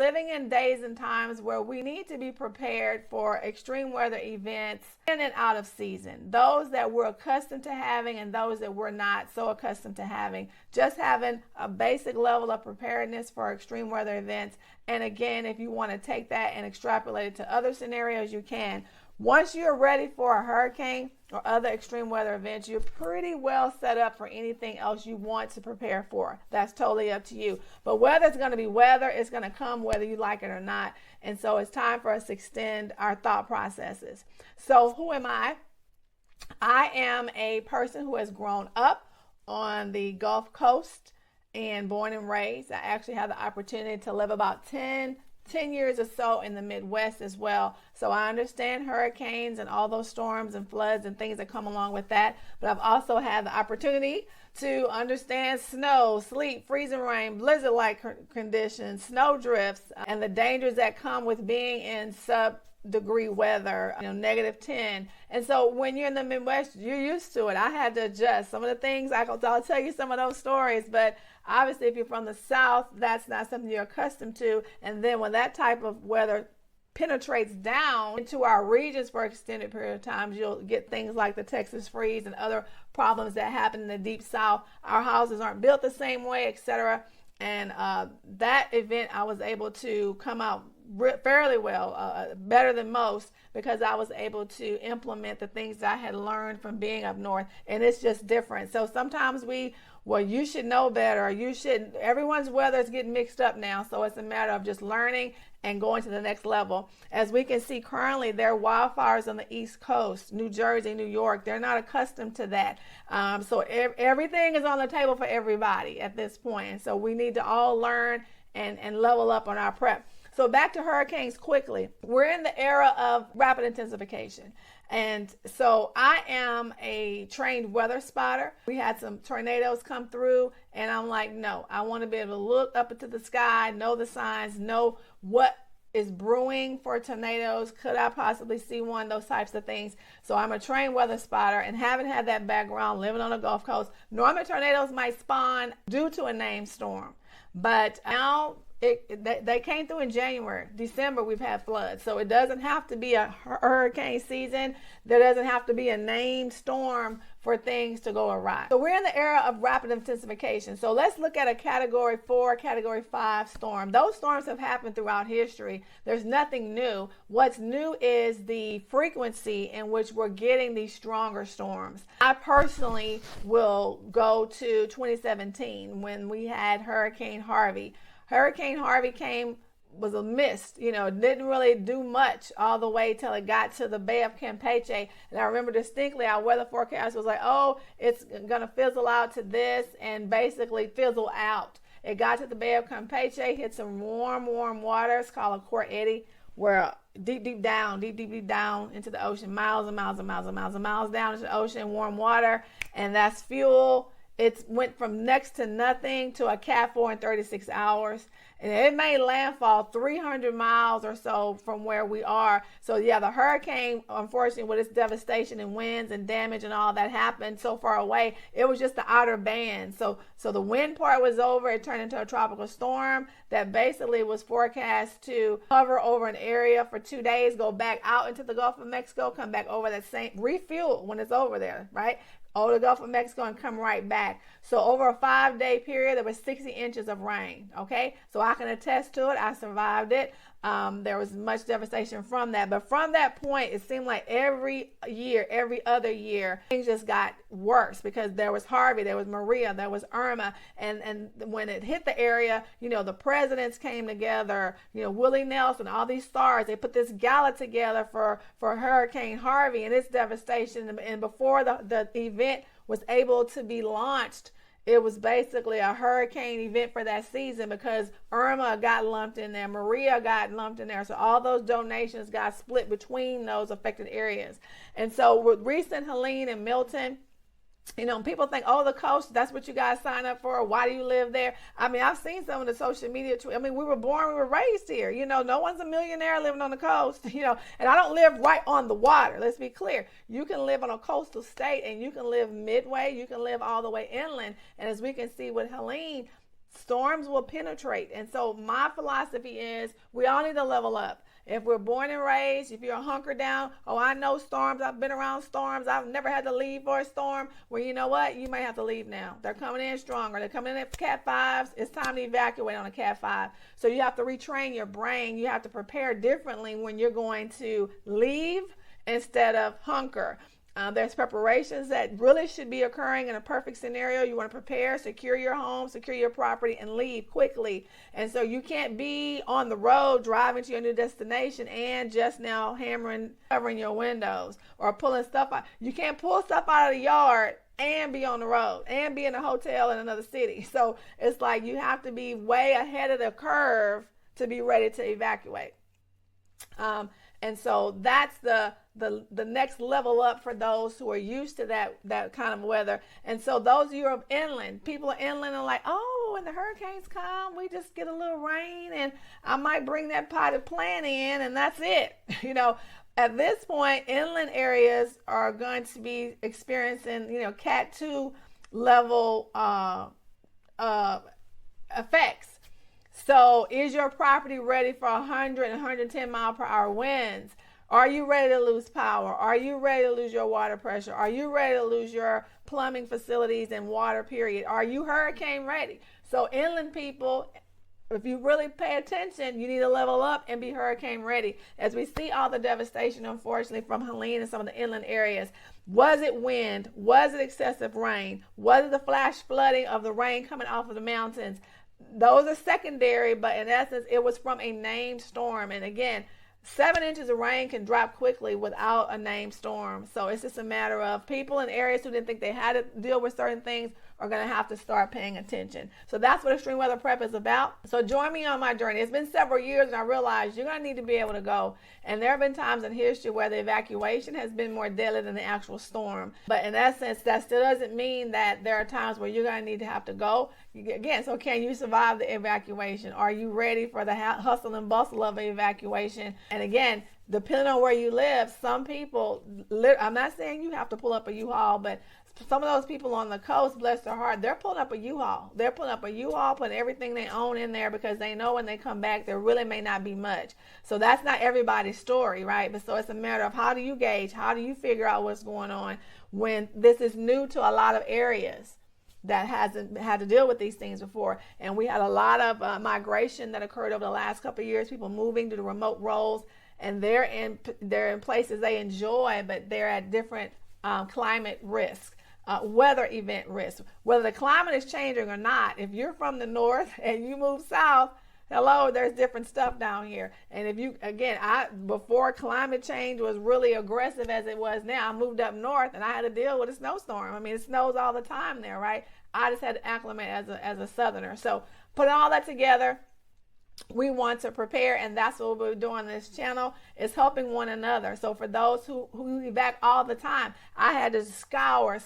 living in days and times where we need to be prepared for extreme weather events in and out of season. Those that we're accustomed to having and those that we're not so accustomed to having. Just having a basic level of preparedness for extreme weather events. And again, if you want to take that and extrapolate it to other scenarios, you can. Once you're ready for a hurricane or other extreme weather events, you're pretty well set up for anything else you want to prepare for. That's totally up to you. But weather is going to be weather. It's going to come whether you like it or not. And so it's time for us to extend our thought processes. So who am I? I am a person who has grown up on the Gulf Coast and born and raised. I actually had the opportunity to live about 10 years or so in the Midwest as well. So I understand hurricanes and all those storms and floods and things that come along with that. But I've also had the opportunity to understand snow, sleet, freezing rain, blizzard-like conditions, snow drifts, and the dangers that come with being in sub-degree weather, -10. And so when you're in the Midwest, you're used to it. I had to adjust. Some of the things, I'll tell you some of those stories, but obviously if you're from the South, that's not something you're accustomed to. And then when that type of weather penetrates down into our regions for an extended period of time, you'll get things like the Texas freeze and other problems that happen in the deep South. Our houses aren't built the same way, etc. And that event, I was able to come out fairly well, better than most, because I was able to implement the things that I had learned from being up north. And it's just different. So sometimes you should know better. You shouldn't. Everyone's weather is getting mixed up now. So it's a matter of just learning and going to the next level. As we can see currently, there are wildfires on the East Coast, New Jersey, New York. They're not accustomed to that. So everything is on the table for everybody at this point. And so we need to all learn and level up on our prep. So back to hurricanes quickly. We're in the era of rapid intensification. And so I am a trained weather spotter. We had some tornadoes come through and I'm like, no, I want to be able to look up into the sky, know the signs, know what is brewing for tornadoes. Could I possibly see one? Those types of things. So I'm a trained weather spotter and haven't had that background living on the Gulf Coast. Normally tornadoes might spawn due to a named storm. But now they came through in January. December, we've had floods. So it doesn't have to be a hurricane season. There doesn't have to be a named storm for things to go awry. So we're in the era of rapid intensification. So let's look at a Category 4, Category 5 storm. Those storms have happened throughout history. There's nothing new. What's new is the frequency in which we're getting these stronger storms. I personally will go to 2017 when we had Hurricane Harvey. Hurricane Harvey was a mist, didn't really do much all the way till it got to the Bay of Campeche. And I remember distinctly our weather forecast was like, oh, it's going to fizzle out to this and basically fizzle out. It got to the Bay of Campeche, hit some warm water. It's called a core eddy, where deep down into the ocean, miles and miles down into the ocean, warm water, and that's fuel. It went from next to nothing to a Cat 4 in 36 hours. And it made landfall 300 miles or so from where we are. So yeah, the hurricane, unfortunately, with its devastation and winds and damage and all that happened so far away, it was just the outer band. So the wind part was over. It turned into a tropical storm that basically was forecast to hover over an area for 2 days, go back out into the Gulf of Mexico, come back over that same, refuel when it's over there, right? Over the Gulf of Mexico and come right back. So over a 5-day period, there was 60 inches of rain. Okay, so I can attest to it. I survived it. There was much devastation from that. But from that point, it seemed like every other year, things just got worse because there was Harvey, there was Maria, there was Irma. And when it hit the area, the presidents came together, Willie Nelson, all these stars, they put this gala together for Hurricane Harvey and its devastation. And before the event was able to be launched, it was basically a hurricane event for that season because Irma got lumped in there, Maria got lumped in there. So all those donations got split between those affected areas. And so with recent Helene and Milton, people think, oh, the coast, that's what you guys sign up for. Why do you live there? I mean, I've seen some of the social media. We were raised here. No one's a millionaire living on the coast, and I don't live right on the water. Let's be clear. You can live on a coastal state and you can live midway. You can live all the way inland. And as we can see with Helene, Storms will penetrate. And so my philosophy is we all need to level up. If we're born and raised, if you're a hunker down, oh, I know storms. I've been around storms. I've never had to leave for a storm. Well, you know what? You may have to leave now. They're coming in stronger. They're coming in at Cat 5s. It's time to evacuate on a Cat 5. So you have to retrain your brain. You have to prepare differently when you're going to leave instead of hunker. There's preparations that really should be occurring in a perfect scenario. You want to prepare, secure your home, secure your property, and leave quickly. And so you can't be on the road driving to your new destination and just now covering your windows or pulling stuff out. You can't pull stuff out of the yard and be on the road and be in a hotel in another city. So it's like you have to be way ahead of the curve to be ready to evacuate. And so that's the next level up for those who are used to that kind of weather. And so those of you who are inland, people are inland are like, oh, when the hurricanes come, we just get a little rain and I might bring that potted plant in and that's it. You know, at this point, inland areas are going to be experiencing, Cat 2 level effects. So is your property ready for 100 and 110 mile per hour winds? Are you ready to lose power? Are you ready to lose your water pressure? Are you ready to lose your plumbing facilities and water, period? Are you hurricane ready? So inland people, if you really pay attention, you need to level up and be hurricane ready. As we see all the devastation, unfortunately, from Helene and some of the inland areas, was it wind? Was it excessive rain? Was it the flash flooding of the rain coming off of the mountains? Those are secondary, but in essence, it was from a named storm. And again, 7 inches of rain can drop quickly without a named storm. So it's just a matter of people in areas who didn't think they had to deal with certain things are going to have to start paying attention. So that's what Extreme Weather Prep is about. So join me on my journey. It's been several years and I realized you're going to need to be able to go. And there have been times in history where the evacuation has been more deadly than the actual storm. But in essence, that still doesn't mean that there are times where you're going to need to have to go. Again, so can you survive the evacuation? Are you ready for the hustle and bustle of evacuation? And again, depending on where you live, some people, I'm not saying you have to pull up a U-Haul, but some of those people on the coast, bless their heart, they're pulling up a U-Haul. They're pulling up a U-Haul, putting everything they own in there because they know when they come back, there really may not be much. So that's not everybody's story, right? But so it's a matter of how do you gauge, how do you figure out what's going on when this is new to a lot of areas that hasn't had to deal with these things before. And we had a lot of migration that occurred over the last couple of years, people moving to the remote roles, and they're in places they enjoy, but they're at different climate risks. Weather event risk, whether the climate is changing or not. If you're from the north and you move south, hello, there's different stuff down here. And if you, again, before climate change was really aggressive as it was now, I moved up north and I had to deal with a snowstorm. I mean, it snows all the time there, right? I just had to acclimate as a southerner. So putting all that together, we want to prepare, and that's what we're doing on this channel, is helping one another. So for those who evac all the time, I had to scour,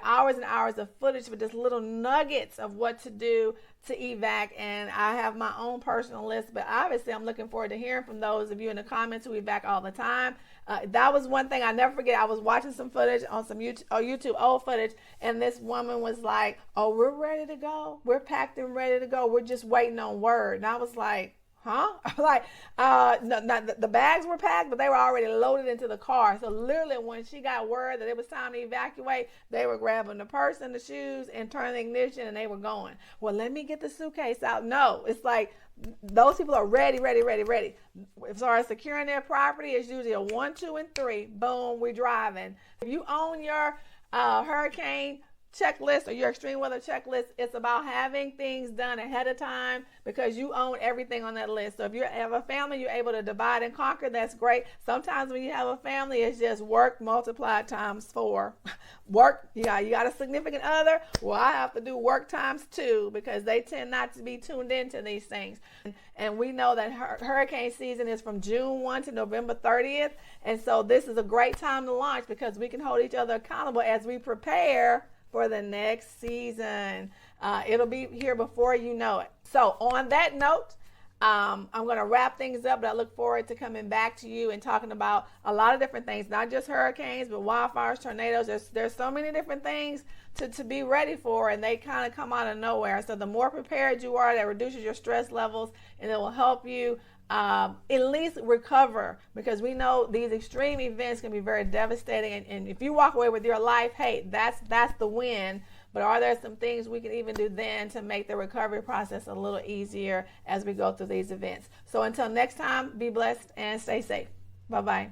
hours and hours of footage with just little nuggets of what to do to evac, and I have my own personal list, but obviously I'm looking forward to hearing from those of you in the comments who evac all the time. That was one thing I never forget. I was watching some footage on some YouTube old footage, and this woman was like, oh, we're ready to go. We're packed and ready to go. We're just waiting on word. And I was like, huh? Like, the bags were packed, but they were already loaded into the car. So literally when she got word that it was time to evacuate, they were grabbing the purse and the shoes and turning the ignition, and they were going. Well, let me get the suitcase out. No, it's like those people are ready. As far as securing their property, it's usually a 1, 2, and 3. Boom, we're driving. If you own your hurricane checklist or your extreme weather checklist, it's about having things done ahead of time because you own everything on that list. So if you have a family, you're able to divide and conquer. That's great. Sometimes when you have a family, it's just work multiplied times 4. Work, you got a significant other. Well, I have to do work times 2 because they tend not to be tuned into these things. And we know that hurricane season is from June 1 to November 30th. And so this is a great time to launch because we can hold each other accountable as we prepare for the next season. It'll be here before you know it. So on that note, I'm going to wrap things up, but I look forward to coming back to you and talking about a lot of different things, not just hurricanes, but wildfires, tornadoes. There's so many different things to be ready for, and they kind of come out of nowhere. So the more prepared you are, that reduces your stress levels, and it will help you at least recover, because we know these extreme events can be very devastating. And if you walk away with your life, hey, that's the win. But are there some things we can even do then to make the recovery process a little easier as we go through these events? So until next time, be blessed and stay safe. Bye-bye.